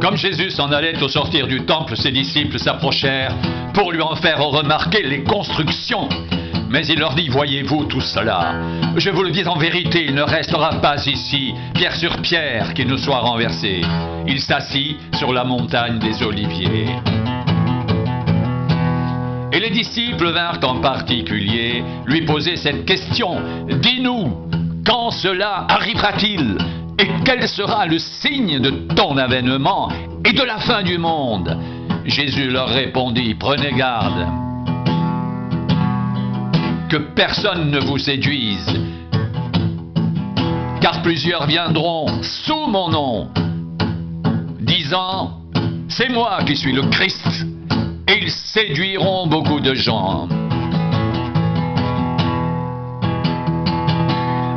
Comme Jésus s'en allait au sortir du temple, ses disciples s'approchèrent pour lui en faire remarquer les constructions. Mais il leur dit, voyez-vous tout cela? Je vous le dis en vérité, il ne restera pas ici, pierre sur pierre, qui ne soit renversé. Il s'assit sur la montagne des Oliviers. Et les disciples vinrent en particulier lui poser cette question. Dis-nous, quand cela arrivera-t-il? Et quel sera le signe de ton avènement et de la fin du monde? Jésus leur répondit, prenez garde que personne ne vous séduise, car plusieurs viendront sous mon nom, disant, c'est moi qui suis le Christ, et ils séduiront beaucoup de gens.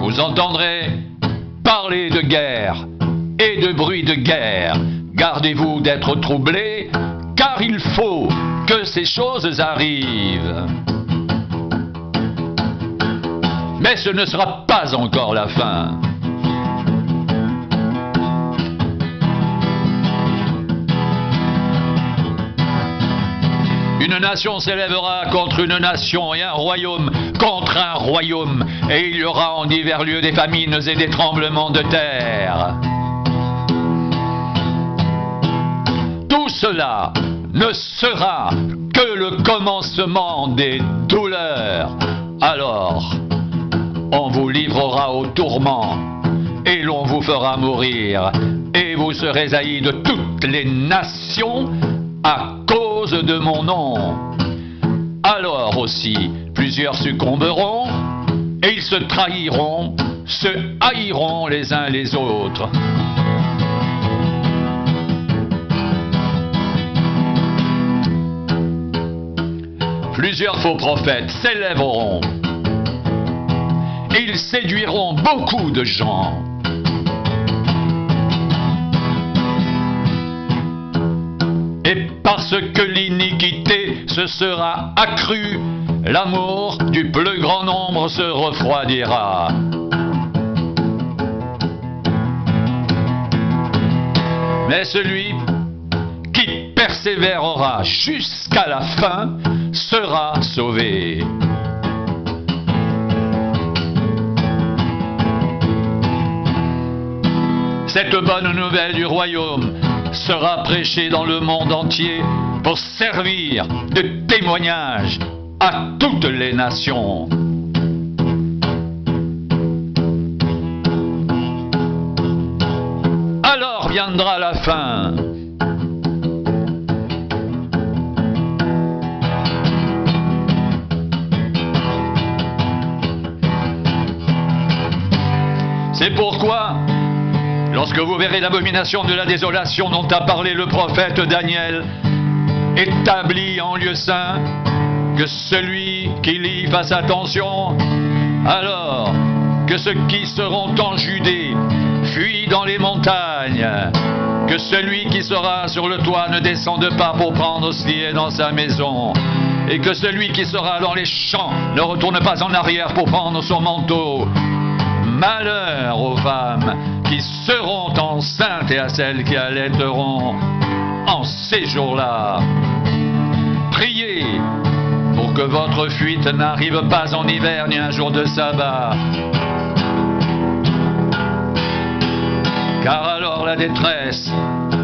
Vous entendrez parler de guerre et de bruit de guerre. Gardez-vous d'être troublés, car il faut que ces choses arrivent. Mais ce ne sera pas encore la fin. Une nation s'élèvera contre une nation et un royaume contre un royaume, et il y aura en divers lieux des famines et des tremblements de terre. Tout cela ne sera que le commencement des douleurs. Alors, on vous livrera au tourment, et l'on vous fera mourir, et vous serez haïs de toutes les nations à cause de mon nom. Alors aussi, plusieurs succomberont, et ils se trahiront, se haïront les uns les autres. Plusieurs faux prophètes s'élèveront, et ils séduiront beaucoup de gens. Et parce que l'iniquité se sera accrue, l'amour du plus grand nombre se refroidira. Mais celui qui persévérera jusqu'à la fin sera sauvé. Cette bonne nouvelle du royaume sera prêchée dans le monde entier pour servir de témoignage à toutes les nations. Alors viendra la fin. C'est pourquoi, lorsque vous verrez l'abomination de la désolation dont a parlé le prophète Daniel, établi en lieu saint, que celui qui lit fasse attention, alors que ceux qui seront en Judée fuient dans les montagnes, que celui qui sera sur le toit ne descende pas pour prendre ce qui est dans sa maison, et que celui qui sera dans les champs ne retourne pas en arrière pour prendre son manteau. Malheur aux femmes qui seront enceintes et à celles qui allaiteront en ces jours-là. Priez pour que votre fuite n'arrive pas en hiver ni un jour de sabbat. Car alors la détresse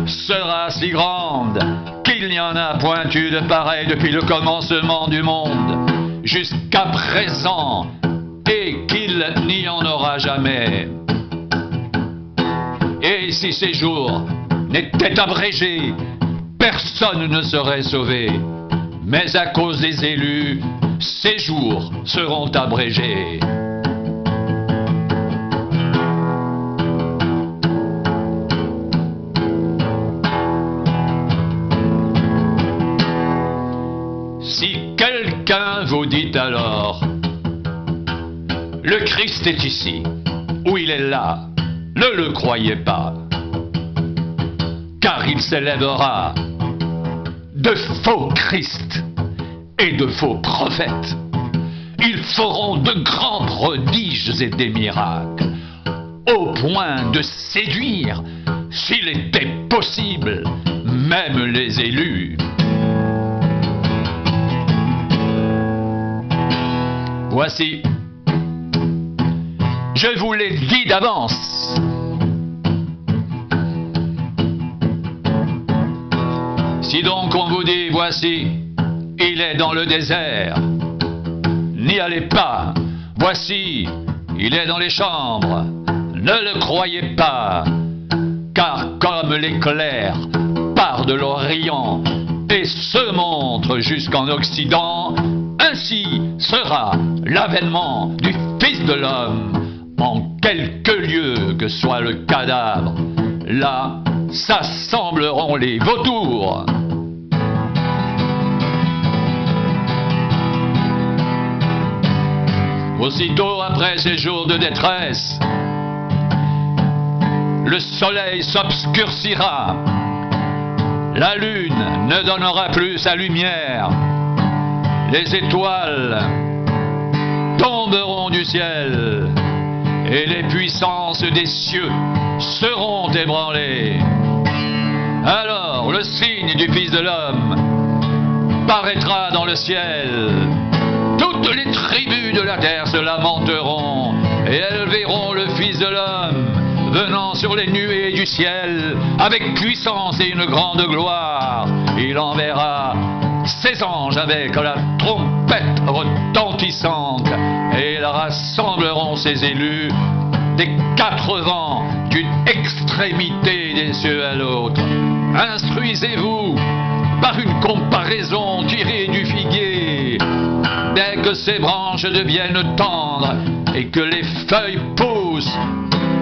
sera si grande qu'il n'y en a point eu de pareil depuis le commencement du monde jusqu'à présent, et qu'il n'y en aura jamais. Et si ces jours n'étaient abrégés, personne ne serait sauvé. Mais à cause des élus, ces jours seront abrégés. Si quelqu'un vous dit alors, le Christ est ici, ou il est là, ne le croyez pas, car il s'élèvera de faux Christ et de faux prophètes. Ils feront de grands prodiges et des miracles, au point de séduire s'il était possible, même les élus. Voici, je vous l'ai dit d'avance. Si donc on vous dit, voici, il est dans le désert, n'y allez pas. Voici, il est dans les chambres, ne le croyez pas. Car comme l'éclair part de l'Orient et se montre jusqu'en Occident, ainsi sera l'avènement du Fils de l'homme. En quelque lieu que soit le cadavre, là s'assembleront les vautours. Aussitôt après ces jours de détresse, le soleil s'obscurcira, la lune ne donnera plus sa lumière, les étoiles tomberont du ciel et les puissances des cieux seront ébranlées. Alors le signe du Fils de l'homme paraîtra dans le ciel. Toutes les tribus de la terre se lamenteront et elles verront le Fils de l'homme venant sur les nuées du ciel avec puissance et une grande gloire. Il enverra ses anges avec la trompette retentissante et ils rassembleront ses élus des quatre vents d'une extrémité des cieux à l'autre. Instruisez-vous par une comparaison tirée du figuier. Dès que ses branches deviennent tendres et que les feuilles poussent,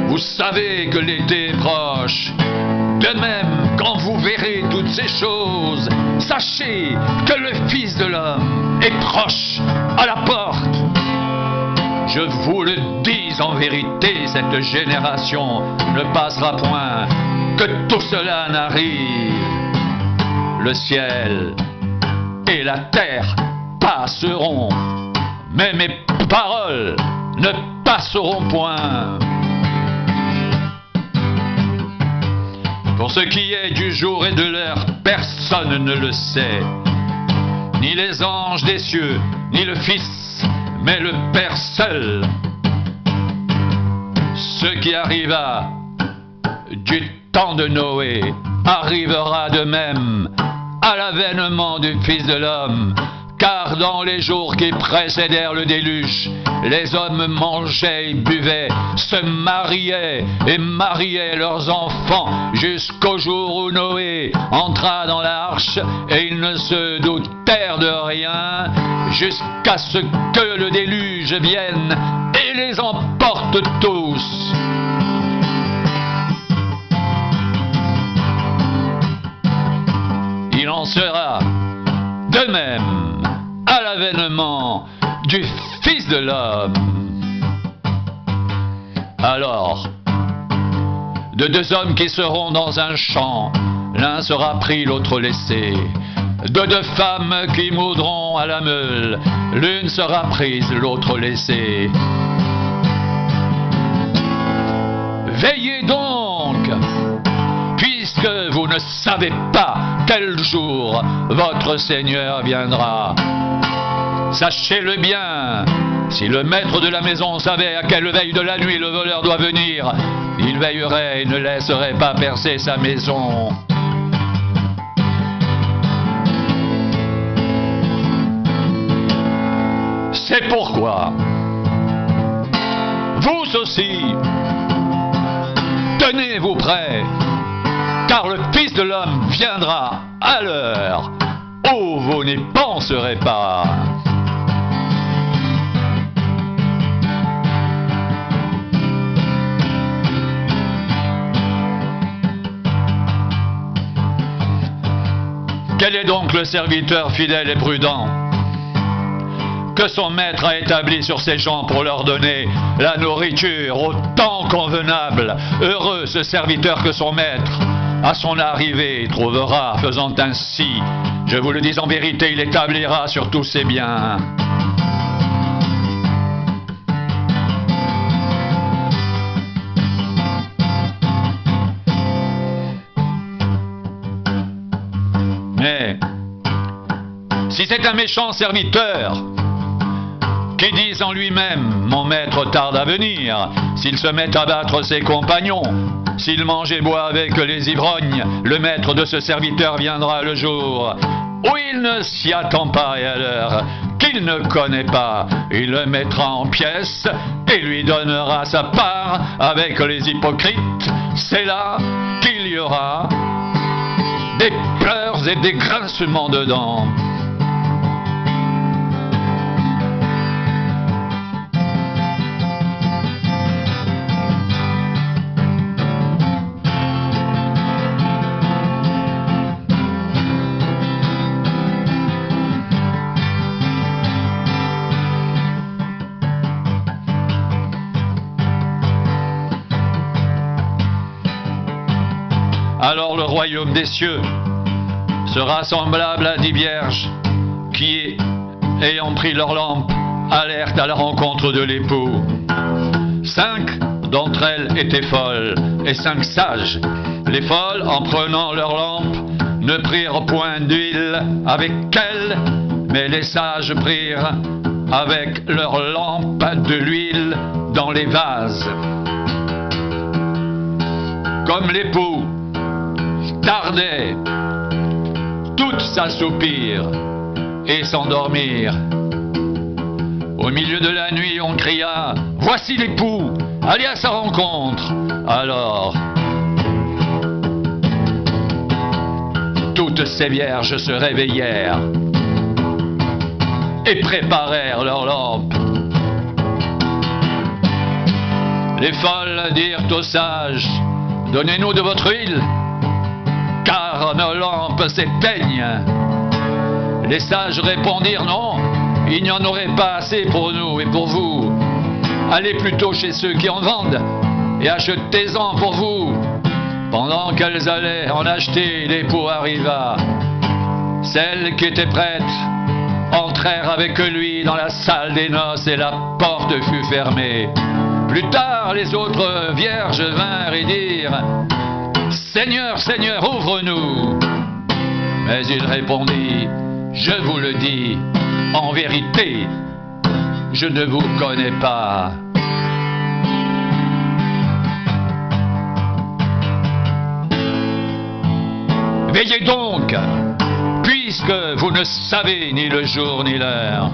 vous savez que l'été est proche. De même, quand vous verrez toutes ces choses, sachez que le Fils de l'homme est proche à la porte. Je vous le dis en vérité, cette génération ne passera point, que tout cela n'arrive. Le ciel et la terre passeront, mais mes paroles ne passeront point. Pour ce qui est du jour et de l'heure, personne ne le sait, ni les anges des cieux, ni le Fils, mais le Père seul. Ce qui arriva du temps de Noé arrivera de même à l'avènement du Fils de l'homme. Car dans les jours qui précédèrent le déluge, les hommes mangeaient et buvaient, se mariaient et mariaient leurs enfants, jusqu'au jour où Noé entra dans l'arche, et ils ne se doutèrent de rien, jusqu'à ce que le déluge vienne et les emporte tous. Il en sera de même à l'avènement du Fils de l'homme. Alors, de deux hommes qui seront dans un champ, l'un sera pris, l'autre laissé. De deux femmes qui moudront à la meule, l'une sera prise, l'autre laissée. Veillez donc, puisque vous ne savez pas quel jour votre Seigneur viendra. Sachez-le bien, si le maître de la maison savait à quelle veille de la nuit le voleur doit venir, il veillerait et ne laisserait pas percer sa maison. C'est pourquoi, vous aussi, tenez-vous prêts, car le Fils de l'homme viendra à l'heure où vous n'y penserez pas. Quel est donc le serviteur fidèle et prudent que son maître a établi sur ses gens pour leur donner la nourriture au temps convenable? Heureux ce serviteur que son maître, à son arrivée, trouvera. Faisant ainsi, je vous le dis en vérité, il établira sur tous ses biens. c'est un méchant serviteur qui dit en lui-même, mon maître tarde à venir, s'il se met à battre ses compagnons, s'il mange et boit avec les ivrognes, le maître de ce serviteur viendra le jour où il ne s'y attend pas et à l'heure qu'il ne connaît pas, il le mettra en pièces et lui donnera sa part avec les hypocrites. C'est là qu'il y aura des pleurs et des grincements de dents. Alors le royaume des cieux sera semblable à 10 vierges qui, ayant pris leur lampe, allèrent à la rencontre de l'époux. 5 d'entre elles étaient folles et 5 sages. Les folles, en prenant leur lampe, ne prirent point d'huile avec elles, mais les sages prirent avec leur lampe de l'huile dans les vases. Comme l'époux tardait, toutes s'assoupirent et s'endormirent. Au milieu de la nuit, on cria « Voici l'époux, allez à sa rencontre !» Alors, toutes ces vierges se réveillèrent et préparèrent leurs lampes. Les folles dirent aux sages « Donnez-nous de votre huile, car nos lampes s'éteignent. » Les sages répondirent « Non, il n'y en aurait pas assez pour nous et pour vous. Allez plutôt chez ceux qui en vendent et achetez-en pour vous. » Pendant qu'elles allaient en acheter, l'époux arriva. Celles qui étaient prêtes entrèrent avec lui dans la salle des noces et la porte fut fermée. Plus tard, les autres vierges vinrent et dirent « Seigneur, Seigneur, ouvre-nous » Mais il répondit « Je vous le dis, en vérité, je ne vous connais pas. » Veillez donc, puisque vous ne savez ni le jour ni l'heure.